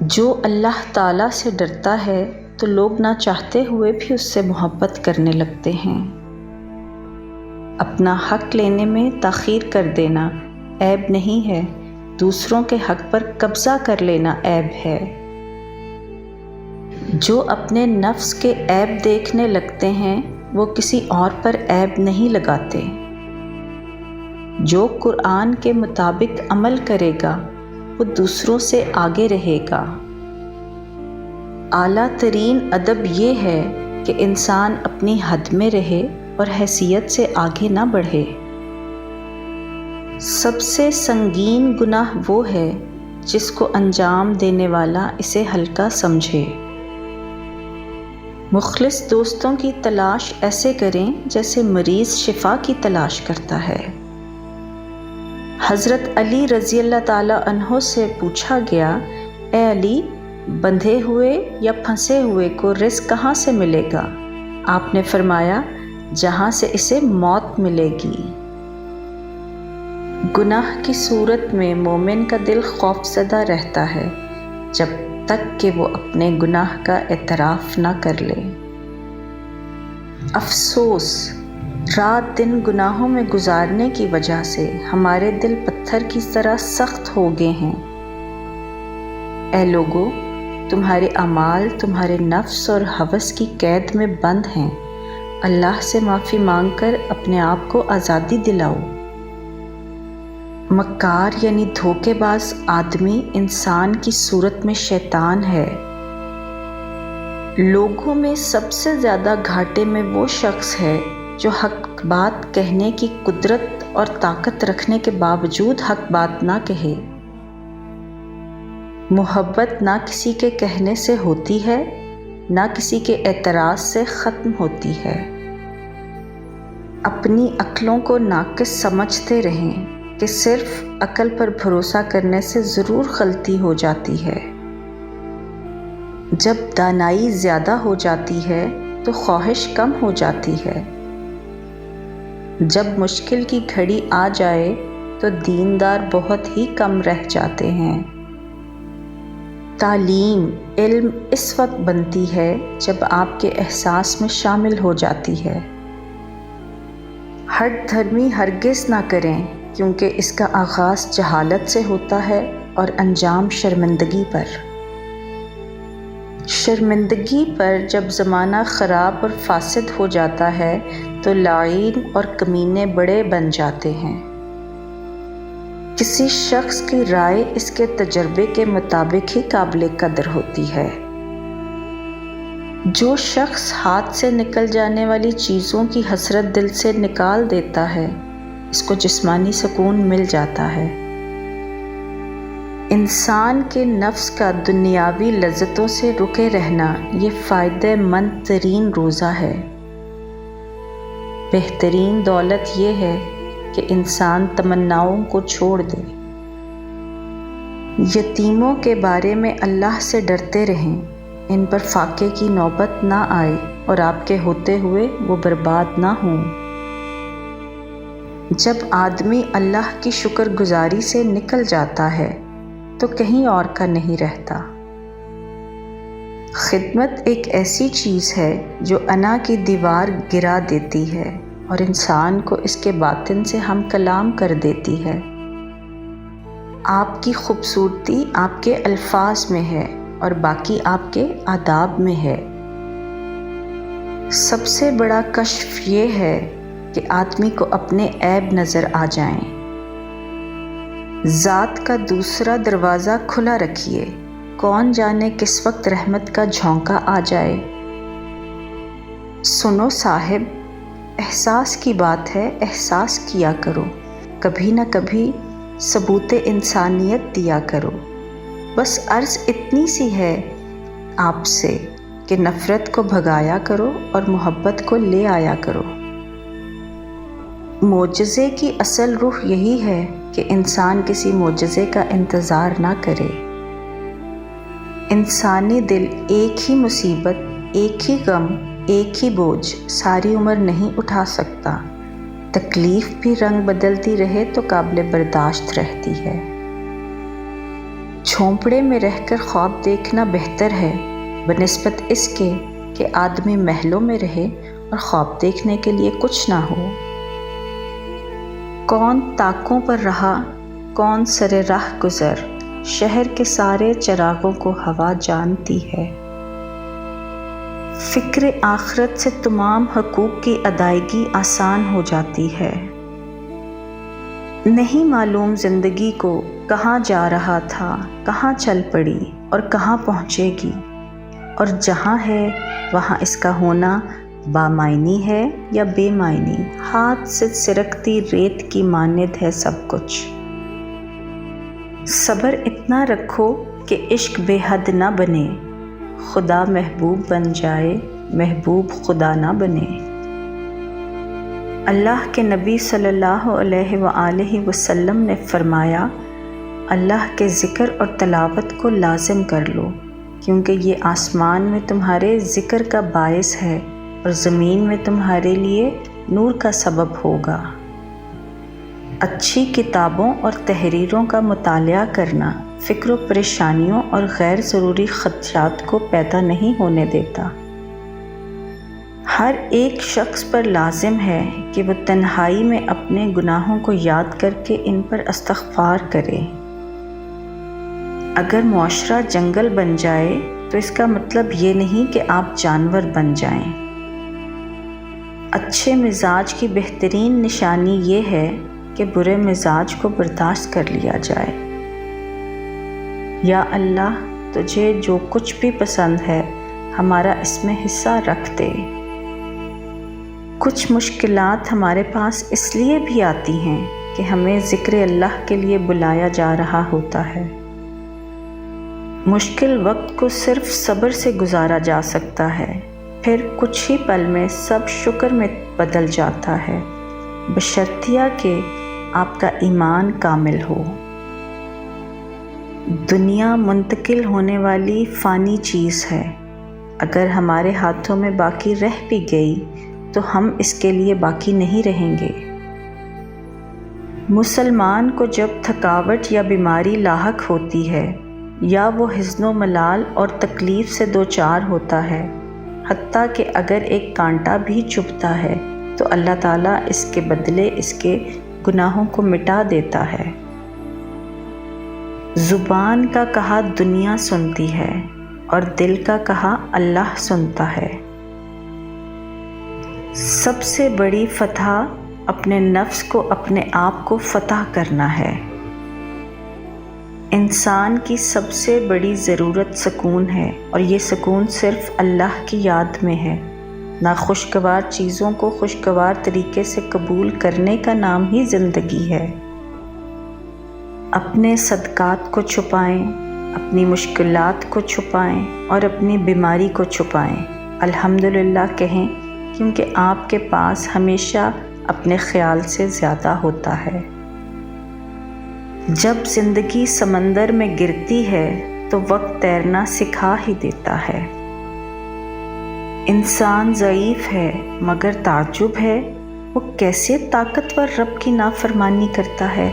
جو اللہ تعالیٰ سے ڈرتا ہے تو لوگ نہ چاہتے ہوئے بھی اس سے محبت کرنے لگتے ہیں۔ اپنا حق لینے میں تاخیر کر دینا عیب نہیں ہے، دوسروں کے حق پر قبضہ کر لینا عیب ہے۔ جو اپنے نفس کے عیب دیکھنے لگتے ہیں وہ کسی اور پر عیب نہیں لگاتے۔ جو قرآن کے مطابق عمل کرے گا وہ دوسروں سے آگے رہے گا۔ اعلیٰ ترین ادب یہ ہے کہ انسان اپنی حد میں رہے اور حیثیت سے آگے نہ بڑھے۔ سب سے سنگین گناہ وہ ہے جس کو انجام دینے والا اسے ہلکا سمجھے۔ مخلص دوستوں کی تلاش ایسے کریں جیسے مریض شفا کی تلاش کرتا ہے۔ حضرت علی رضی اللہ تعالیٰ عنہ سے پوچھا گیا، اے علی، بندھے ہوئے یا پھنسے ہوئے کو رزق کہاں سے ملے گا؟ آپ نے فرمایا، جہاں سے اسے موت ملے گی۔ گناہ کی صورت میں مومن کا دل خوف زدہ رہتا ہے جب تک کہ وہ اپنے گناہ کا اعتراف نہ کر لے۔ افسوس، رات دن گناہوں میں گزارنے کی وجہ سے ہمارے دل پتھر کی طرح سخت ہو گئے ہیں۔ اے لوگو، تمہارے اعمال تمہارے نفس اور ہوس کی قید میں بند ہیں۔ اللہ سے معافی مانگ کر اپنے آپ کو آزادی دلاؤ۔ مکار یعنی دھوکے باز آدمی انسان کی صورت میں شیطان ہے۔ لوگوں میں سب سے زیادہ گھاٹے میں وہ شخص ہے جو حق بات کہنے کی قدرت اور طاقت رکھنے کے باوجود حق بات نہ کہے۔ محبت نہ کسی کے کہنے سے ہوتی ہے، نہ کسی کے اعتراض سے ختم ہوتی ہے۔ اپنی عقلوں کو ناقص سمجھتے رہیں کہ صرف عقل پر بھروسہ کرنے سے ضرور غلطی ہو جاتی ہے۔ جب دانائی زیادہ ہو جاتی ہے تو خواہش کم ہو جاتی ہے۔ جب مشکل کی گھڑی آ جائے تو دیندار بہت ہی کم رہ جاتے ہیں۔ تعلیم، علم اس وقت بنتی ہے جب آپ کے احساس میں شامل ہو جاتی ہے۔ ہٹ دھرمی ہرگز نہ کریں کیونکہ اس کا آغاز جہالت سے ہوتا ہے اور انجام شرمندگی پر۔ شرمندگی پر جب زمانہ خراب اور فاسد ہو جاتا ہے تو لاعین اور کمینے بڑے بن جاتے ہیں۔ کسی شخص کی رائے اس کے تجربے کے مطابق ہی قابل قدر ہوتی ہے۔ جو شخص ہاتھ سے نکل جانے والی چیزوں کی حسرت دل سے نکال دیتا ہے اس کو جسمانی سکون مل جاتا ہے۔ انسان کے نفس کا دنیاوی لذتوں سے رکے رہنا یہ فائدہ مند ترین روزہ ہے۔ بہترین دولت یہ ہے کہ انسان تمناؤں کو چھوڑ دے۔ یتیموں کے بارے میں اللہ سے ڈرتے رہیں، ان پر فاقے کی نوبت نہ آئے اور آپ کے ہوتے ہوئے وہ برباد نہ ہوں۔ جب آدمی اللہ کی شکر گزاری سے نکل جاتا ہے تو کہیں اور کا نہیں رہتا۔ خدمت ایک ایسی چیز ہے جو انا کی دیوار گرا دیتی ہے اور انسان کو اس کے باطن سے ہم کلام کر دیتی ہے۔ آپ کی خوبصورتی آپ کے الفاظ میں ہے اور باقی آپ کے آداب میں ہے۔ سب سے بڑا کشف یہ ہے کہ آدمی کو اپنے عیب نظر آ جائیں۔ ذات کا دوسرا دروازہ کھلا رکھیے، کون جانے کس وقت رحمت کا جھونکا آ جائے۔ سنو صاحب، احساس کی بات ہے، احساس کیا کرو، کبھی نہ کبھی ثبوت انسانیت دیا کرو۔ بس عرض اتنی سی ہے آپ سے کہ نفرت کو بھگایا کرو اور محبت کو لے آیا کرو۔ معجزے کی اصل روح یہی ہے کہ انسان کسی معجزے کا انتظار نہ کرے۔ انسانی دل ایک ہی مصیبت، ایک ہی غم، ایک ہی بوجھ ساری عمر نہیں اٹھا سکتا۔ تکلیف بھی رنگ بدلتی رہے تو قابل برداشت رہتی ہے۔ جھونپڑے میں رہ کر خواب دیکھنا بہتر ہے بنسبت اس کے کہ آدمی محلوں میں رہے اور خواب دیکھنے کے لیے کچھ نہ ہو۔ کون طاقوں پر رہا، کون سرے راہ گزر، شہر کے سارے چراغوں کو ہوا جانتی ہے۔ فکر آخرت سے تمام حقوق کی ادائیگی آسان ہو جاتی ہے۔ نہیں معلوم زندگی کو کہاں جا رہا تھا، کہاں چل پڑی اور کہاں پہنچے گی، اور جہاں ہے وہاں اس کا ہونا بامعنی ہے یا بے معنی، ہاتھ سے سرکتی ریت کی مانند ہے سب کچھ۔ صبر اتنا رکھو کہ عشق بے حد نہ بنے، خدا محبوب بن جائے محبوب خدا نہ بنے۔ اللہ کے نبی صلی اللہ علیہ وآلہ وسلم نے فرمایا، اللہ کے ذکر اور تلاوت کو لازم کر لو، کیونکہ یہ آسمان میں تمہارے ذکر کا باعث ہے اور زمین میں تمہارے لیے نور کا سبب ہوگا۔ اچھی کتابوں اور تحریروں کا مطالعہ کرنا فکر و پریشانیوں اور غیر ضروری خدشات کو پیدا نہیں ہونے دیتا۔ ہر ایک شخص پر لازم ہے کہ وہ تنہائی میں اپنے گناہوں کو یاد کر کے ان پر استغفار کرے۔ اگر معاشرہ جنگل بن جائے تو اس کا مطلب یہ نہیں کہ آپ جانور بن جائیں۔ اچھے مزاج کی بہترین نشانی یہ ہے کہ برے مزاج کو برداشت کر لیا جائے۔ یا اللہ، تجھے جو کچھ بھی پسند ہے ہمارا اس میں حصہ رکھ دے۔ کچھ مشکلات ہمارے پاس اس لیے بھی آتی ہیں کہ ہمیں ذکر اللہ کے لیے بلایا جا رہا ہوتا ہے۔ مشکل وقت کو صرف صبر سے گزارا جا سکتا ہے، پھر کچھ ہی پل میں سب شکر میں بدل جاتا ہے، بشرطیہ کہ آپ کا ایمان کامل ہو۔ دنیا منتقل ہونے والی فانی چیز ہے، اگر ہمارے ہاتھوں میں باقی رہ بھی گئی تو ہم اس کے لیے باقی نہیں رہیں گے۔ مسلمان کو جب تھکاوٹ یا بیماری لاحق ہوتی ہے یا وہ حزن و ملال اور تکلیف سے دوچار ہوتا ہے، حتیٰ کہ اگر ایک کانٹا بھی چبھتا ہے تو اللہ تعالیٰ اس کے بدلے اس کے گناہوں کو مٹا دیتا ہے۔ زبان کا کہا دنیا سنتی ہے اور دل کا کہا اللہ سنتا ہے۔ سب سے بڑی فتح اپنے نفس کو اپنے آپ کو فتح کرنا ہے۔ انسان کی سب سے بڑی ضرورت سکون ہے، اور یہ سکون صرف اللہ کی یاد میں ہے۔ ناخوشگوار چیزوں کو خوشگوار طریقے سے قبول کرنے کا نام ہی زندگی ہے۔ اپنے صدقات کو چھپائیں، اپنی مشکلات کو چھپائیں اور اپنی بیماری کو چھپائیں۔ الحمدللہ کہیں، کیونکہ آپ کے پاس ہمیشہ اپنے خیال سے زیادہ ہوتا ہے۔ جب زندگی سمندر میں گرتی ہے تو وقت تیرنا سکھا ہی دیتا ہے۔ انسان ضعیف ہے مگر تعجب ہے وہ کیسے طاقتور رب کی نافرمانی کرتا ہے۔